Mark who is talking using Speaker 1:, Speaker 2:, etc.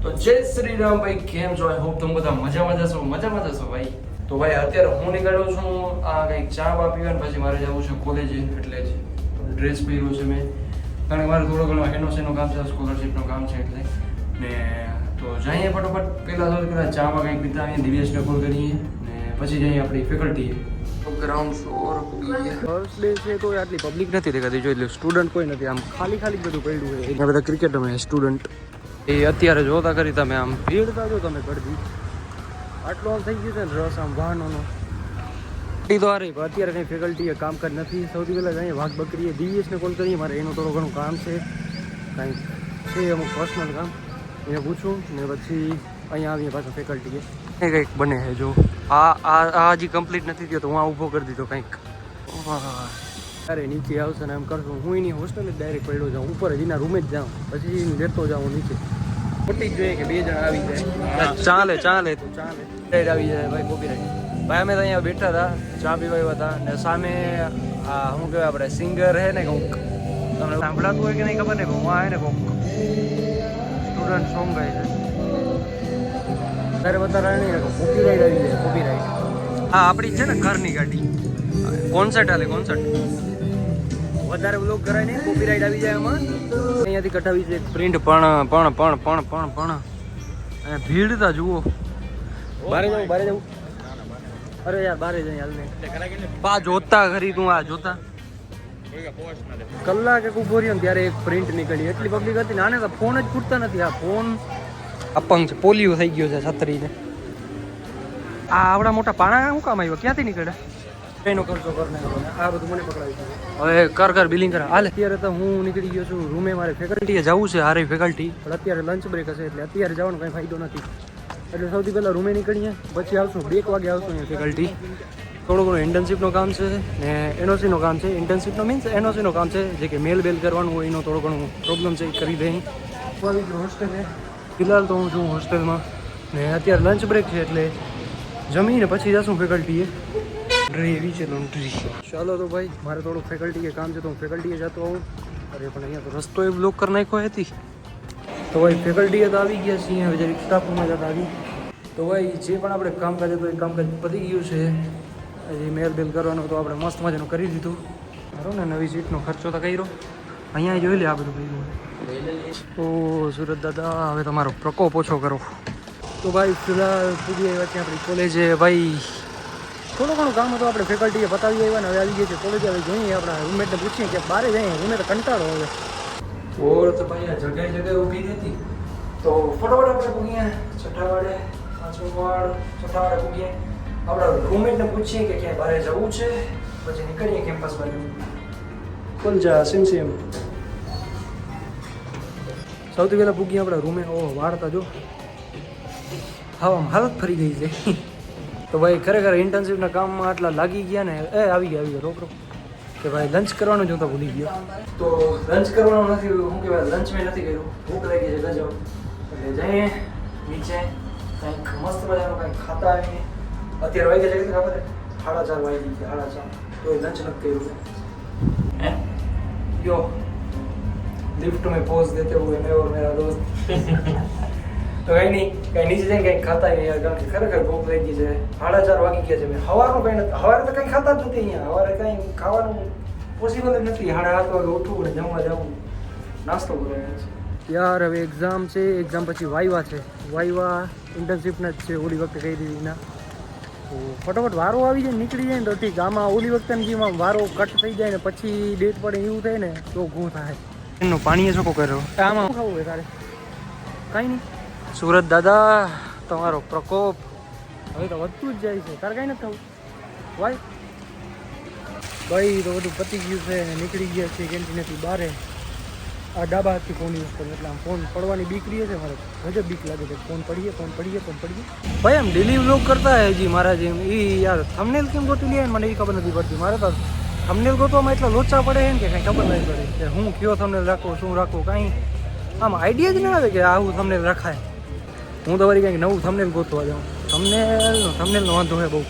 Speaker 1: તો જય શ્રી રામ ભાઈ, કેમ છો? આઈ હોપ તમે બધા મજામાં જશો ભાઈ. તો ભાઈ અત્યારે હું નીકળ્યો છું આ કંઈક ચા બા પીવા, પછી મારે જવું છે કોલેજે, એટલે જ ડ્રેસ પહેર્યો છે મેં, કારણ કે મારે થોડો ઘણો એનઓસીનું કામ છે, સ્કોલરશીપનું કામ છે, એટલે ને તો જઈએ ફટોફટ. પહેલાં ચા બા કંઈક પીતા આવીએ, દિવ્યેશને કોલ કરીએ ને પછી જઈએ આપણી ફેકલ્ટીએ. ગ્રાઉન્ડ ફ્લોર ફર્સ્ટ ડે છે તો આટલી પબ્લિક નથી દેખાતી, જો એટલે સ્ટુડન્ટ કોઈ નથી, આમ ખાલી બધું પડ્યું છે. અહીંયા બધા ક્રિકેટ રમે સ્ટુડન્ટ, એ અત્યારે જોતા કરી તમે આમ ભીડતા જો તમે પડતી આટલો આમ થઈ ગયું છે ને રસ આમ વાહનોનો તો અરે અત્યારે કંઈ ફેકલ્ટીએ કામકાજ નથી. સૌથી પહેલાં અહીંયા વાઘ બકરીએ દિવ્યેશને કોલ કરીએ, મારે એનું થોડું ઘણું કામ છે, કાંઈક છે અમુક પર્સનલ કામ, એને પૂછું ને પછી અહીંયા આવીએ પાછા ફેકલ્ટીએ. એ કંઈક બને છે જો આ હજી કમ્પ્લીટ નથી થયો તો હું આ ઊભો કરી દીધો કંઈક. અરે નીચે આવશે ને એમ કરશું, હું એની હોસ્ટેલ જ ડાયરેક્ટ પડ્યો જાઉં, ઉપર જ એના રૂમે જ જાઉં, પછી લેતો જાઉં નીચે. ખોટી જ જોઈએ કે 2 જણા આવી જાય, ચાલે તો ચાલે આવી જાય ભાઈ. કોપીરાઈટ ભાઈ અમે તો અહીંયા બેઠા હતા, ચા પીવા આવ્યા હતા ને સામે આ શું કહેવાય આપણે સિંગર હે ને કોક, તમને સાંભળાતું હોય કે નહીં ખબર નહીં, હું આવે ને કોક સ્ટુડન્ટ સોંગ ગાય છે ત્યારે બતા નહીં, કોપીરાઈટ આવી જાય. કોપીરાઈટ હા આપણી છે ને ઘરની ગાડી, કોન્સર્ટ હાલે કોન્સર્ટ, વધારે વ્લોગ કરાય નહીં, કોપીરાઈટ આવી જાય એમાં. અહીંયાથી કઢાવી છે પ્રિન્ટ, પણ અહીંયા ભીડતા જુઓ. બારે જવું અરે યાર બારે જઈ હાલ ને પા જોતા ખરી તું, આ જોતા કલાક એક ઉભો રહ્યો ને ત્યારે એક પ્રિન્ટ નીકળી, એટલી પબ્લિક હતી ને આને તો ફોન જ ફૂટતા નથી. આ ફોન અપંગ છે, પોલિયો થઈ ગયો છે છત્રીને. આ આવડા મોટા પાણા શું કામ આવ્યો, ક્યાંથી નીકળ્યા? એનો ખર્ચો કરને આ બધું મને પકડાવી હવે કર બિલિંગ કર હાલ. અત્યારે તો હું નીકળી ગયો છું રૂમે, મારે ફેકલ્ટીએ જવું છે, હારે ફેકલ્ટી, પણ અત્યારે લંચ બ્રેક હશે એટલે અત્યારે જવાનો કંઈ ફાયદો નથી. એટલે સૌથી પહેલાં રૂમે નીકળીએ, પછી આવશું 2 વાગે આવશું અહીંયા ફેકલ્ટી. થોડું ઘણું ઇન્ટર્નશીપનું કામ છે ને એનઓસીનું કામ છે. ઇન્ટર્નશીપનો મીન્સ એનઓસીનું કામ છે, જે કે મેલ કરવાનું હોય એનો થોડો ઘણું પ્રોબ્લેમ છે, એ કરી દઈ. હોસ્ટેલે ફિલહાલ તો હું છું હોસ્ટેલમાં ને અત્યારે લંચ બ્રેક છે, એટલે જમીને પછી જશું ફેકલ્ટીએ. એવી છે લોન્ડ્રી. ચાલો તો ભાઈ મારે થોડું ફેકલ્ટીએ કામ છે તો હું ફેકલ્ટીએ જતો આવું. અરે પણ અહીંયા તો રસ્તો એ બ્લોક કરી નાખ્યો હતી. તો ભાઈ ફેકલ્ટીએ તો આવી ગયા છીએ, હવે જરીક સ્ટાફ રૂમમાં જતા આવી. તો ભાઈ જે પણ આપણે કામકાજ હતું એ કામકાજ પતી ગયું છે. હજી મેલ કરવાનું તો આપણે મસ્ત મજાનું કરી દીધું. બરાબર ને, નવી સીટનો ખર્ચો તો કર્યો. અહીંયા જોઈ લે આ બધું કર્યું. ઓ સુરત દાદા, હવે તમારો પ્રકોપ ઓછો કરો. તો ભાઈ ફિલહાલ પૂરી આવ્યા છે આપણી કોલેજે. ભાઈ થોડું ઘણું કામ હતું, આપણે ફેકલ્ટીએ પતાવી આવ્યા ને હવે આવી ગયા છે કોલેજ. હવે જોઈએ આપણા રૂમમેટને પૂછીએ કે બારે જઈએ, રૂમે તો કંટાળો હવે. ઓર તો ભાઈ આ જગ્યાએ ઊભી હતી તો ફટાફટ આપણે પૂગીએ છઠ્ઠા વાળે, 5મો વાળ છઠ્ઠા વાળે પૂગીએ. આપણા રૂમમેટને પૂછીએ કે ક્યાંય બહાર જવું છે, પછી નીકળીએ કેમ્પસ બાજુ. કોણ જા સેમ સૌથી પહેલાં પૂગીએ આપણા રૂમે. ઓહ વાળતા જો હા હાલત ફરી ગઈ છે. તો ભાઈ ખરેખર ઇન્ટર્નશીપના કામમાં આટલા લાગી ગયા ને, આવી ગયા રોકરો કે ભાઈ લંચ કરવાનું જોતા ભૂલી ગયો. તો લંચ કરવાનું નથી, શું કહેવાય લંચ મેં નથી કર્યું, ભૂખ લાગી છે ગજબ. એટલે જઈએ નીચે કંઈક મસ્ત મજાનું કંઈક ખાતા આવીએ. અત્યારે વાગી જાય ખબર 4:30 વાગી ગયા, 4:30 તો લંચ નથી કર્યું. હે યો लिफ्ट में पोज देते हुए मैं और मेरा दोस्त તો કંઈ નહીં, કંઈ નીચે જઈને કંઈક ખાતા યાર, કારણ કે ખરેખર ભૂખ લાગી છે. 4:30 વાગી ગયા છે. મેં સવારનું કંઈ નથી, સવારે તો કંઈ ખાતા જ નથી અહીંયા. સવારે કંઈ ખાવાનું પોસિબલ જ નથી. 7:30 વાગે ઉઠવું ને જમવા જવું, નાસ્તો કરવાનો છે યાર. હવે એક્ઝામ છે, એક્ઝામ પછી વાઈવા છે. વાઈવા ઇન્ટર્નશીપના જ છે, ઓલી વખતે કહી દીધી ના. તો ફટાફટ વારો આવી જાય, નીકળી જાય ને તો ઠીક. આમાં ઓલી વખતે જેમાં વારો કટ થઈ જાય ને પછી ડેટ પડે એવું થાય ને તો ઘૂં થાય. એનું પાણી ચોખ્ખો કર્યો. આમાં ખાવું હોય તારે કાંઈ નહીં. સુરત દાદા તમારો પ્રકોપ હવે તો વધતું જ જાય છે. તારે કાંઈ નથી થવું ભાઈ. ભાઈ તો બધું પતી ગયું છે, નીકળી ગયા છે કેન્ટીનેથી બહાર. આ ડાબા હાથથી ફોન યુઝ કરું એટલે આમ ફોન પડવાની બીક રહે છે મારે, ગજબ બીક લાગે છે. ફોન પડીએ ભાઈ. આમ ડેલી વ્લોગ કરતા હે હજી મારા જેમ. એ યાર થંબનેલ કેમ ગોતી લે મને એ ખબર નથી પડતી. મારે તો થંબનેલ ગોતવામાં એટલા લોચા પડે છે ને કે કાંઈ ખબર નહીં પડે કે હું કયો થંબનેલ રાખું, શું રાખું, કાંઈ આમ આઈડિયા જ ના આવે કે આવું થંબનેલ રખાય. હું તો વળી કંઈક નવું થંબનેલ ગોતવા જાઉં. થંબનેલનો વાંધો છે બહુ.